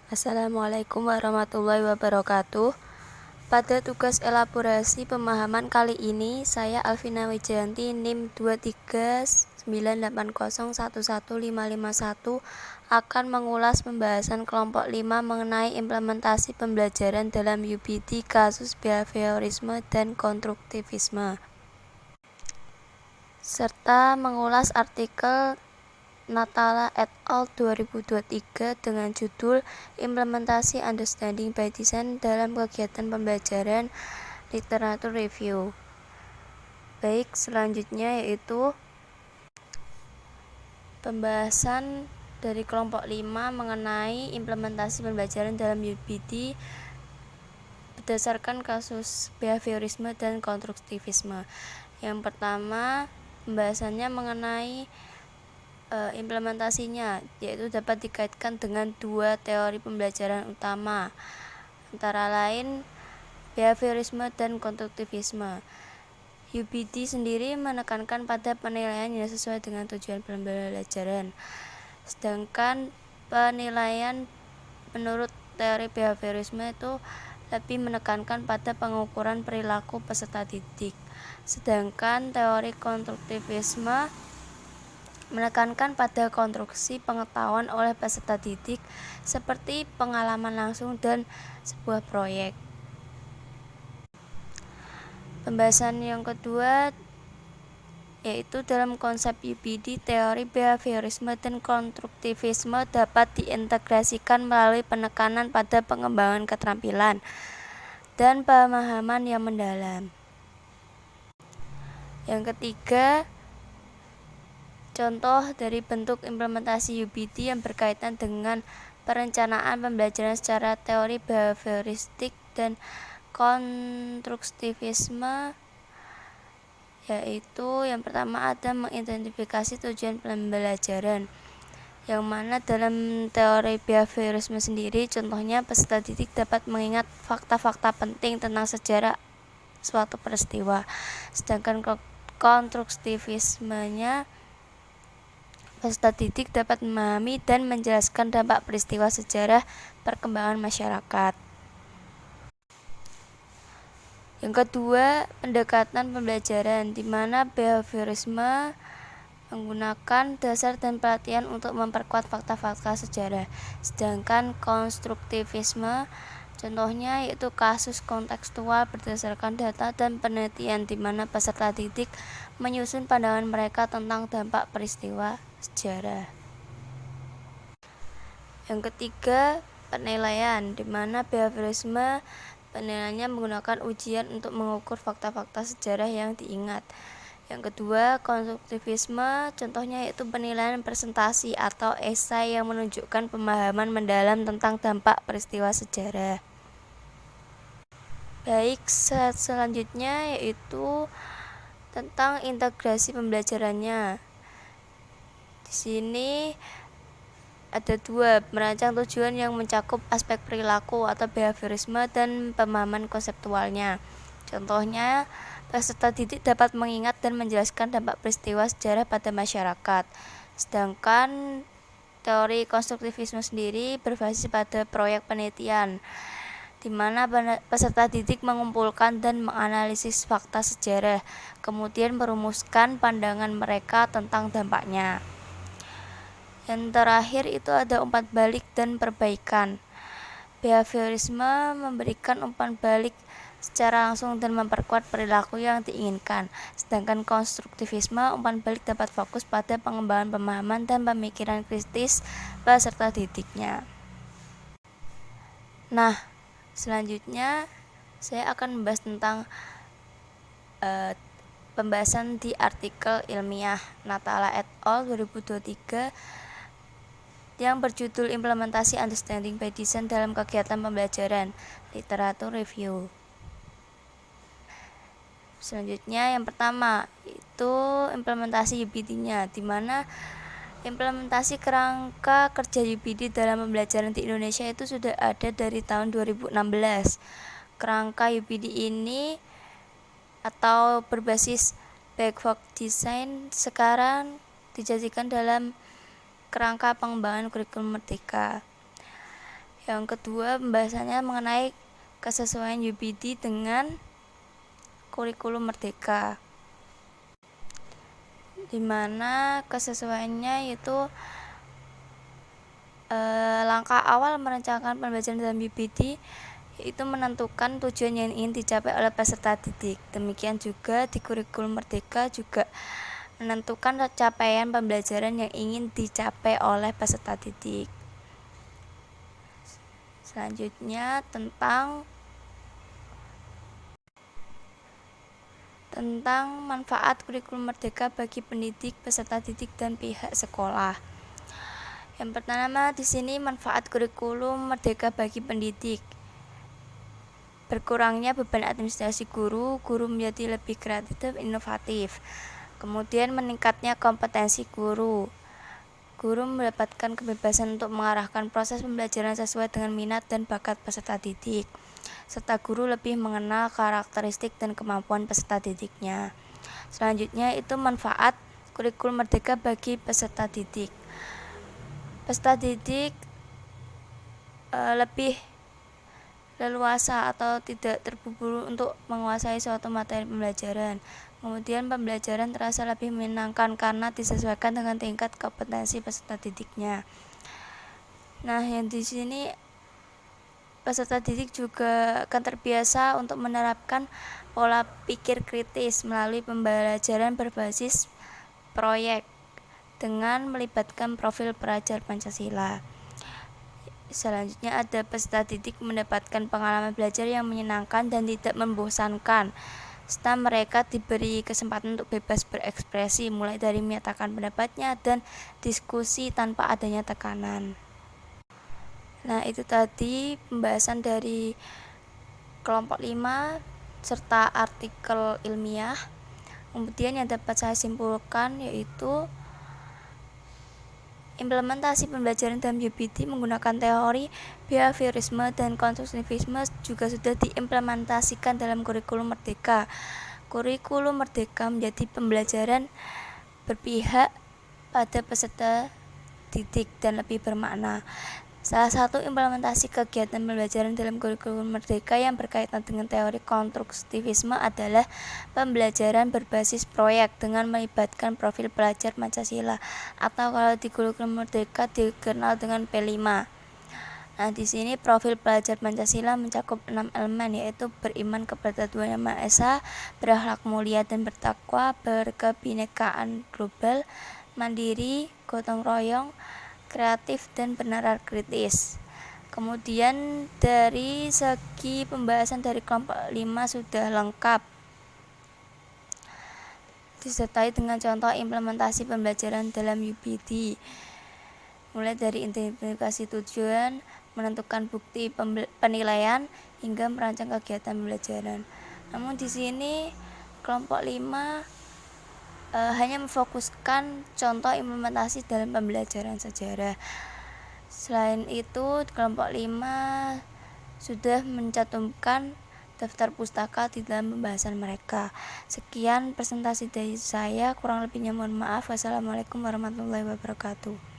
Assalamualaikum warahmatullahi wabarakatuh. Pada tugas elaborasi pemahaman kali ini, saya Alvina Wijayanti NIM 23980111551 akan mengulas pembahasan kelompok 5 mengenai implementasi pembelajaran dalam UBD kasus behaviorisme dan konstruktivisme, serta mengulas artikel Natala et al. 2023 dengan judul Implementasi Understanding by Design dalam kegiatan pembelajaran Literatur Review. Baik, selanjutnya yaitu pembahasan dari kelompok 5 mengenai implementasi pembelajaran dalam UBD berdasarkan kasus behaviorisme dan konstruktivisme. Yang pertama, pembahasannya mengenai implementasinya, yaitu dapat dikaitkan dengan dua teori pembelajaran utama, antara lain behaviorisme dan konstruktivisme. UBD sendiri menekankan pada penilaian yang sesuai dengan tujuan pembelajaran, sedangkan penilaian menurut teori behaviorisme itu lebih menekankan pada pengukuran perilaku peserta didik, sedangkan teori konstruktivisme menekankan pada konstruksi pengetahuan oleh peserta didik seperti pengalaman langsung dan sebuah proyek. Pembahasan yang kedua yaitu dalam konsep UBD, teori behaviorisme dan konstruktivisme dapat diintegrasikan melalui penekanan pada pengembangan keterampilan dan pemahaman yang mendalam. Yang ketiga, contoh dari bentuk implementasi UBD yang berkaitan dengan perencanaan pembelajaran secara teori behavioristik dan konstruktivisme, yaitu yang pertama ada mengidentifikasi tujuan pembelajaran, yang mana dalam teori behaviorisme sendiri contohnya peserta didik dapat mengingat fakta-fakta penting tentang sejarah suatu peristiwa, sedangkan konstruktivismenya peserta didik dapat memahami dan menjelaskan dampak peristiwa sejarah perkembangan masyarakat. Yang kedua, pendekatan pembelajaran, di mana behaviorisme menggunakan dasar dan pelatihan untuk memperkuat fakta-fakta sejarah, sedangkan konstruktivisme contohnya yaitu kasus kontekstual berdasarkan data dan penelitian, di mana peserta didik menyusun pandangan mereka tentang dampak peristiwa sejarah. Yang ketiga, penilaian, di mana behaviorisme penilaiannya menggunakan ujian untuk mengukur fakta-fakta sejarah yang diingat. Yang kedua, konstruktivisme contohnya yaitu penilaian presentasi atau esai yang menunjukkan pemahaman mendalam tentang dampak peristiwa sejarah. Baik, selanjutnya yaitu tentang integrasi pembelajarannya. Di sini ada dua, merancang tujuan yang mencakup aspek perilaku atau behaviorisme dan pemahaman konseptualnya. Contohnya, peserta didik dapat mengingat dan menjelaskan dampak peristiwa sejarah pada masyarakat. Sedangkan teori konstruktivisme sendiri berbasis pada proyek penelitian, di mana peserta didik mengumpulkan dan menganalisis fakta sejarah, kemudian merumuskan pandangan mereka tentang dampaknya. Yang terakhir itu ada umpan balik dan perbaikan. Behaviorisme memberikan umpan balik secara langsung dan memperkuat perilaku yang diinginkan, sedangkan konstruktivisme umpan balik dapat fokus pada pengembangan pemahaman dan pemikiran kritis peserta didiknya. Nah, selanjutnya saya akan membahas tentang pembahasan di artikel ilmiah Natala et al. 2023 yang berjudul Implementasi Understanding by Design dalam kegiatan pembelajaran Literatur Review. Selanjutnya yang pertama itu implementasi UBD-nya, di mana implementasi kerangka kerja UBD dalam pembelajaran di Indonesia itu sudah ada dari tahun 2016. Kerangka UBD ini atau berbasis backward design sekarang dijadikan dalam kerangka pengembangan kurikulum merdeka. Yang kedua, pembahasannya mengenai kesesuaian UPT dengan kurikulum merdeka, dimana kesesuaiannya itu langkah awal merencanakan pembelajaran dalam UPT yaitu menentukan tujuan yang ingin dicapai oleh peserta didik. Demikian juga di kurikulum merdeka juga menentukan capaian pembelajaran yang ingin dicapai oleh peserta didik. Selanjutnya tentang manfaat kurikulum merdeka bagi pendidik, peserta didik, dan pihak sekolah. Yang pertama di sini manfaat kurikulum merdeka bagi pendidik. Berkurangnya beban administrasi guru menjadi lebih kreatif dan inovatif. Kemudian meningkatnya kompetensi guru mendapatkan kebebasan untuk mengarahkan proses pembelajaran sesuai dengan minat dan bakat peserta didik, serta guru lebih mengenal karakteristik dan kemampuan peserta didiknya. Selanjutnya itu manfaat kurikulum merdeka bagi peserta didik. Peserta didik lebih leluasa atau tidak terburu-buru untuk menguasai suatu materi pembelajaran. Kemudian pembelajaran terasa lebih menyenangkan karena disesuaikan dengan tingkat kompetensi peserta didiknya. Nah, yang di sini peserta didik juga akan terbiasa untuk menerapkan pola pikir kritis melalui pembelajaran berbasis proyek dengan melibatkan profil pelajar Pancasila. Selanjutnya ada peserta didik mendapatkan pengalaman belajar yang menyenangkan dan tidak membosankan, serta mereka diberi kesempatan untuk bebas berekspresi mulai dari menyatakan pendapatnya dan diskusi tanpa adanya tekanan. Nah, itu tadi pembahasan dari kelompok 5 serta artikel ilmiah. Kemudian yang dapat saya simpulkan yaitu implementasi pembelajaran dalam UPT menggunakan teori behaviorisme dan konstruktivisme juga sudah diimplementasikan dalam kurikulum merdeka. Kurikulum merdeka menjadi pembelajaran berpihak pada peserta didik dan lebih bermakna. Salah satu implementasi kegiatan pembelajaran dalam kurikulum merdeka yang berkaitan dengan teori konstruktivisme adalah pembelajaran berbasis proyek dengan melibatkan profil pelajar Pancasila atau kalau di kurikulum merdeka dikenal dengan P5. Nah, di sini profil pelajar Pancasila mencakup 6 elemen yaitu beriman kepada Tuhan Yang Maha Esa, berakhlak mulia dan bertakwa, berkebinekaan global, mandiri, gotong royong, kreatif, dan benarar kritis. Kemudian dari segi pembahasan dari kelompok 5 sudah lengkap, disertai dengan contoh implementasi pembelajaran dalam UPT, mulai dari identifikasi tujuan, menentukan bukti penilaian, hingga merancang kegiatan pembelajaran. Namun di sini kelompok 5 hanya memfokuskan contoh implementasi dalam pembelajaran sejarah. Selain itu, kelompok 5 sudah mencantumkan daftar pustaka di dalam pembahasan mereka. Sekian presentasi dari saya, kurang lebihnya mohon maaf. Wassalamualaikum warahmatullahi wabarakatuh.